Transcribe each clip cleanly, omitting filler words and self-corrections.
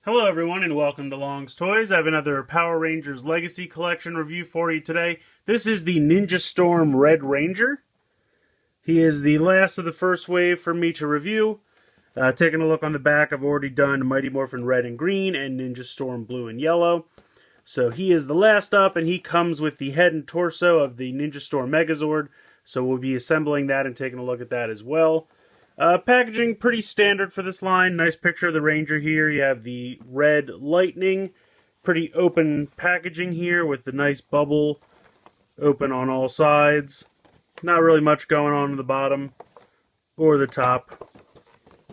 Hello everyone and welcome to Long's Toys. I have another Power Rangers Legacy Collection review for you today. This is the Ninja Storm Red Ranger. He is the last of the first wave for me to review. Taking a look on the back, I've already done Mighty Morphin Red and Green and Ninja Storm Blue and Yellow. So he is the last up, and he comes with the head and torso of the Ninja Storm Megazord. So we'll be assembling that and taking a look at that as well. Packaging pretty standard for this line. Nice picture of the Ranger here. You have the red lightning. Pretty open packaging here with the nice bubble open on all sides. Not really much going on the bottom or the top.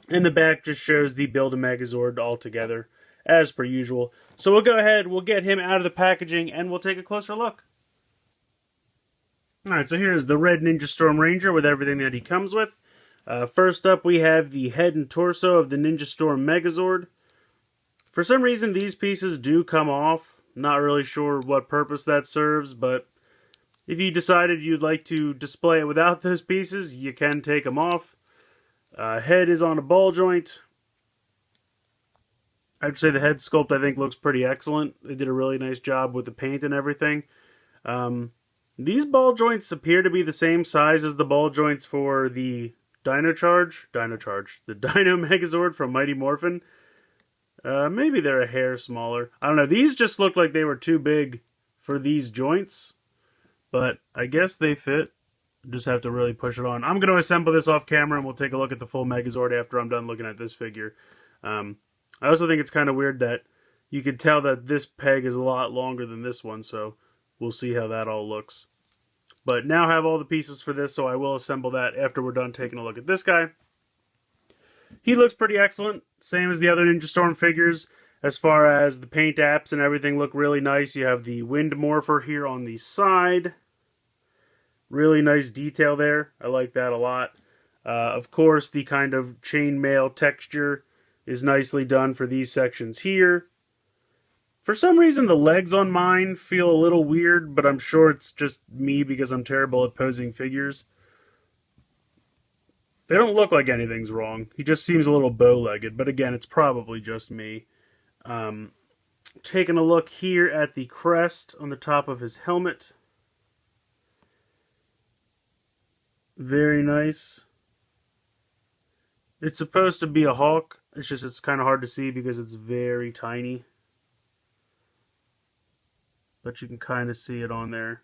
And the back just shows the Build a Megazord all together as per usual. So we'll go ahead, we'll get him out of the packaging and we'll take a closer look. Alright, so here's the red Ninja Storm Ranger with everything that he comes with. First up, we have the head and torso of the Ninja Storm Megazord. For some reason, these pieces do come off. Not really sure what purpose that serves, but if you decided you'd like to display it without those pieces, you can take them off. Head is on a ball joint. I'd say the head sculpt, I think, looks pretty excellent. They did a really nice job with the paint and everything. These ball joints appear to be the same size as the ball joints for the the Dino Megazord from Mighty Morphin. Maybe they're a hair smaller. I don't know. These just look like they were too big for these joints, but I guess they fit. Just have to really push it on. I'm going to assemble this off camera, and we'll take a look at the full Megazord after I'm done looking at this figure. I also think it's kind of weird that you can tell that this peg is a lot longer than this one, so we'll see how that all looks. But now I have all the pieces for this, so I will assemble that after we're done taking a look at this guy. He looks pretty excellent, same as the other Ninja Storm figures. As far as the paint apps and everything look really nice. You have the Wind Morpher here on the side. Really nice detail there. I like that a lot. Of course, the kind of chainmail texture is nicely done for these sections here. For some reason, the legs on mine feel a little weird, but I'm sure it's just me because I'm terrible at posing figures. They don't look like anything's wrong. He just seems a little bow-legged, but again, it's probably just me. Taking a look here at the crest on the top of his helmet. Very nice. It's supposed to be a hawk. It's kind of hard to see because it's very tiny. But you can kind of see it on there.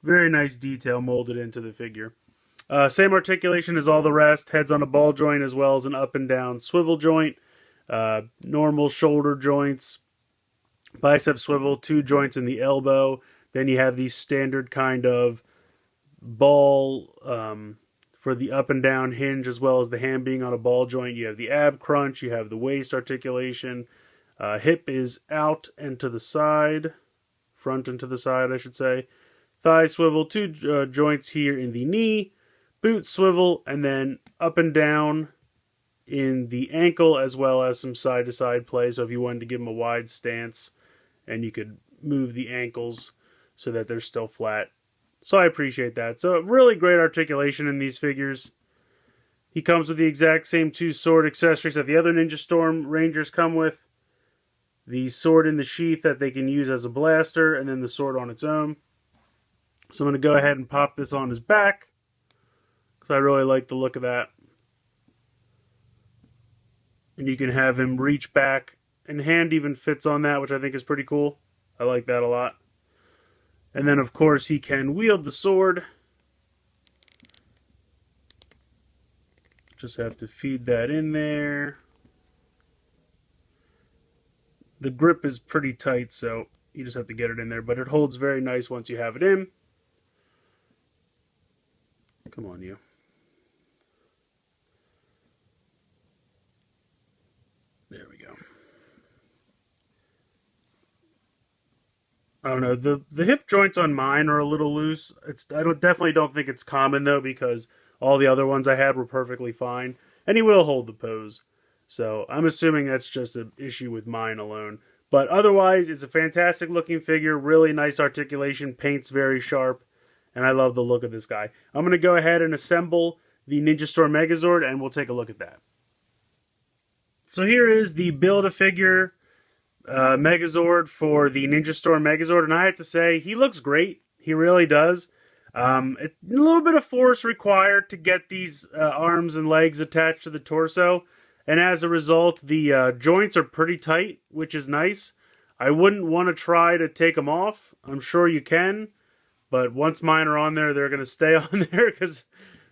Very nice detail molded into the figure. Same articulation as all the rest. Head's on a ball joint as well as an up and down swivel joint. Normal shoulder joints. Bicep swivel, 2 joints in the elbow. Then you have these standard kind of ball for the up and down hinge as well as the hand being on a ball joint. You have the ab crunch. You have the waist articulation. Hip is out and to the side, front and to the side, I should say. Thigh swivel, 2 joints here in the knee, boot swivel, and then up and down in the ankle, as well as some side-to-side play. So if you wanted to give them a wide stance, and you could move the ankles so that they're still flat. So I appreciate that. So really great articulation in these figures. He comes with the exact same 2 sword accessories that the other Ninja Storm Rangers come with. The sword in the sheath that they can use as a blaster, and then the sword on its own. So I'm going to go ahead and pop this on his back, because I really like the look of that. And you can have him reach back, and hand even fits on that, which I think is pretty cool. I like that a lot. And then, of course, he can wield the sword. Just have to feed that in there. The grip is pretty tight, so you just have to get it in there. But it holds very nice once you have it in. Come on, you. There we go. I don't know. The hip joints on mine are a little loose. Definitely don't think it's common, though, because all the other ones I had were perfectly fine. And he will hold the pose. So I'm assuming that's just an issue with mine alone. But otherwise, it's a fantastic looking figure. Really nice articulation. Paint's very sharp. And I love the look of this guy. I'm going to go ahead and assemble the Ninja Storm Megazord, and we'll take a look at that. So here is the Build-A-Figure Megazord for the Ninja Storm Megazord, and I have to say, he looks great. He really does. It's a little bit of force required to get these arms and legs attached to the torso, and as a result, the joints are pretty tight, which is nice. I wouldn't want to try to take them off. I'm sure you can, but once mine are on there, they're going to stay on there because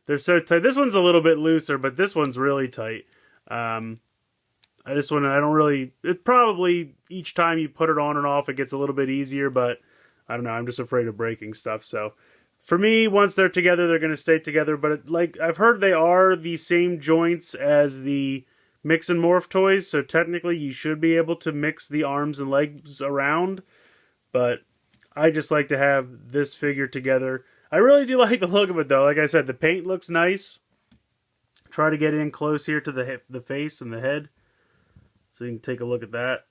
they're so tight. This one's a little bit looser, but this one's really tight. I don't really, it probably, each time you put it on and off, it gets a little bit easier, but I don't know, I'm just afraid of breaking stuff, so. For me, once they're together, they're going to stay together, but like, I've heard they are the same joints as the Mix and Morph toys, so technically you should be able to mix the arms and legs around, but I just like to have this figure together. I really do like the look of it, though. Like I said, the paint looks nice. Try to get in close here to the face and the head, so you can take a look at that.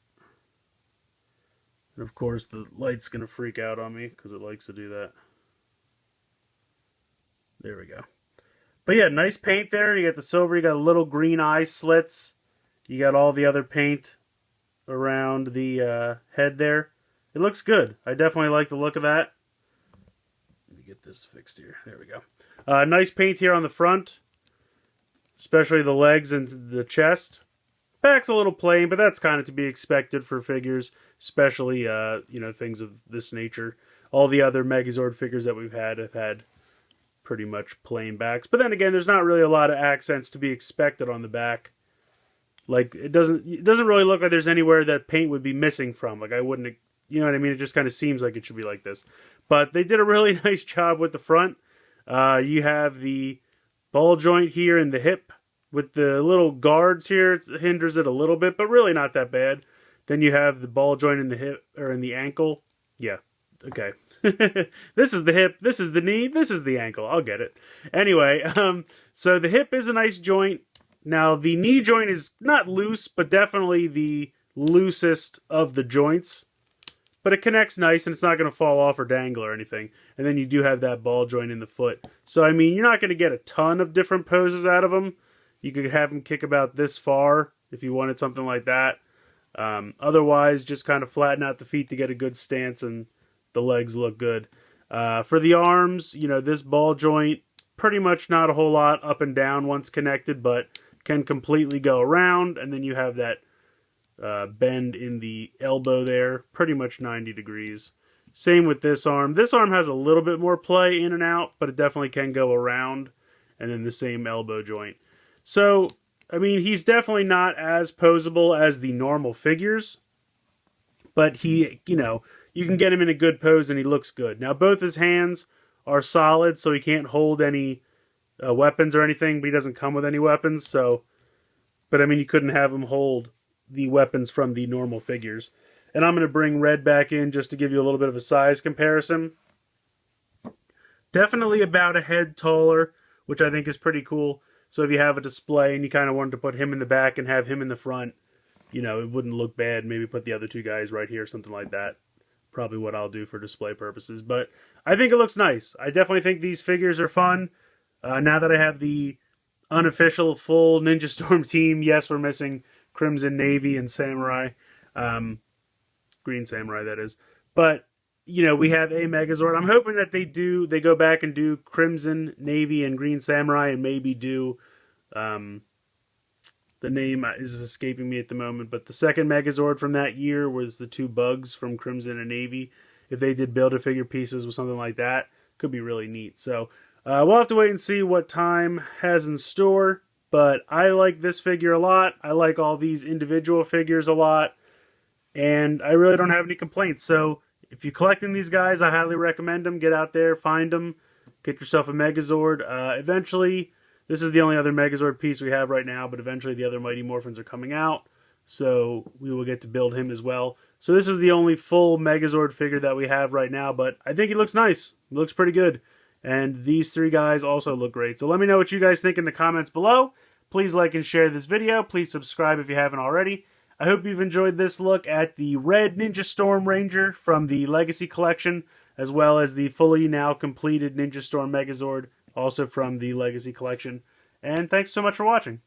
And of course, the light's going to freak out on me because it likes to do that. There we go. But yeah, nice paint there. You got the silver, you got little green eye slits. You got all the other paint around the head there. It looks good. I definitely like the look of that. Let me get this fixed here. There we go. Nice paint here on the front, especially the legs and the chest. Back's a little plain, but that's kind of to be expected for figures, especially things of this nature. All the other Megazord figures that we've had have had pretty much plain backs. But then again, there's not really a lot of accents to be expected on the back. Like, it doesn't really look like there's anywhere that paint would be missing from. Like, I wouldn't, you know what I mean? It just kind of seems like it should be like this. But they did a really nice job with the front. You have the ball joint here in the hip with the little guards here. It hinders it a little bit, but really not that bad. Then you have the ball joint in the hip, or in the ankle. Yeah. Okay. This is the hip, this is the knee, this is the ankle. I'll get it. Anyway, so the hip is a nice joint. Now, the knee joint is not loose, but definitely the loosest of the joints. But it connects nice, and it's not going to fall off or dangle or anything. And then you do have that ball joint in the foot. So, I mean, you're not going to get a ton of different poses out of them. You could have them kick about this far if you wanted something like that. Otherwise, just kind of flatten out the feet to get a good stance, and the legs look good. For the arms, this ball joint, pretty much not a whole lot up and down once connected, but can completely go around. And then you have that bend in the elbow there, pretty much 90 degrees. Same with this arm. This arm has a little bit more play in and out, but it definitely can go around. And then the same elbow joint. So, I mean, he's definitely not as posable as the normal figures, but he, you can get him in a good pose and he looks good. Now, both his hands are solid, so he can't hold any weapons or anything, but he doesn't come with any weapons, so, but I mean, you couldn't have him hold the weapons from the normal figures. And I'm going to bring red back in just to give you a little bit of a size comparison. Definitely about a head taller, which I think is pretty cool. So if you have a display and you kind of wanted to put him in the back and have him in the front, it wouldn't look bad. Maybe put the other two guys right here, something like that. Probably what I'll do for display purposes. But I think it looks nice. I definitely think these figures are fun. Now that I have the unofficial full Ninja Storm team, yes, we're missing Crimson, Navy, and Samurai. Green Samurai, that is. But, we have a Megazord. I'm hoping that they go back and do Crimson, Navy, and Green Samurai, and maybe do, the name is escaping me at the moment, but the second Megazord from that year was the two bugs from Crimson and Navy. If they did Build-A-Figure pieces with something like that, could be really neat. So, we'll have to wait and see what time has in store, but I like this figure a lot. I like all these individual figures a lot, and I really don't have any complaints. So, if you're collecting these guys, I highly recommend them. Get out there, find them, get yourself a Megazord. Eventually, this is the only other Megazord piece we have right now, but eventually the other Mighty Morphins are coming out, so we will get to build him as well. So this is the only full Megazord figure that we have right now, but I think he looks nice. He looks pretty good. And these three guys also look great. So let me know what you guys think in the comments below. Please like and share this video. Please subscribe if you haven't already. I hope you've enjoyed this look at the red Ninja Storm Ranger from the Legacy Collection, as well as the fully now completed Ninja Storm Megazord, also from the Legacy Collection. And thanks so much for watching.